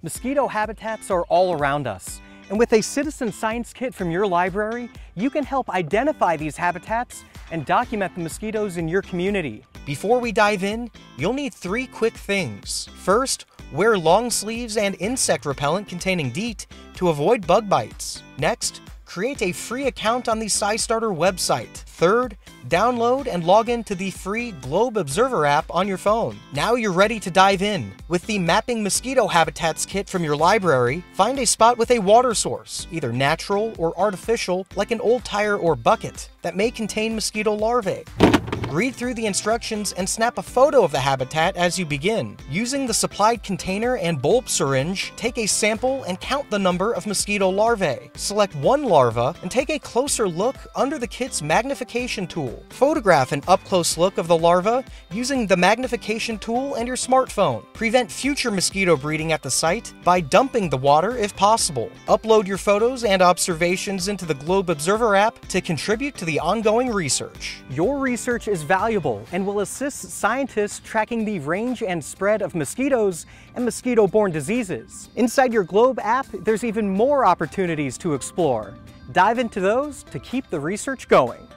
Mosquito habitats are all around us, and with a citizen science kit from your library, you can help identify these habitats and document the mosquitoes in your community. Before we dive in, you'll need 3 quick things. First, wear long sleeves and insect repellent containing DEET to avoid bug bites. Next, create a free account on the SciStarter website. Third, download and log in to the free Globe Observer app on your phone. Now you're ready to dive in. With the Mapping Mosquito Habitats kit from your library, find a spot with a water source, either natural or artificial, like an old tire or bucket, that may contain mosquito larvae. Read through the instructions and snap a photo of the habitat as you begin. Using the supplied container and bulb syringe, take a sample and count the number of mosquito larvae. Select one larva and take a closer look under the kit's magnification tool. Photograph an up-close look of the larva using the magnification tool and your smartphone. Prevent future mosquito breeding at the site by dumping the water if possible. Upload your photos and observations into the Globe Observer app to contribute to the ongoing research. Your research is valuable and will assist scientists tracking the range and spread of mosquitoes and mosquito-borne diseases. Inside your Globe app, there's even more opportunities to explore. Dive into those to keep the research going.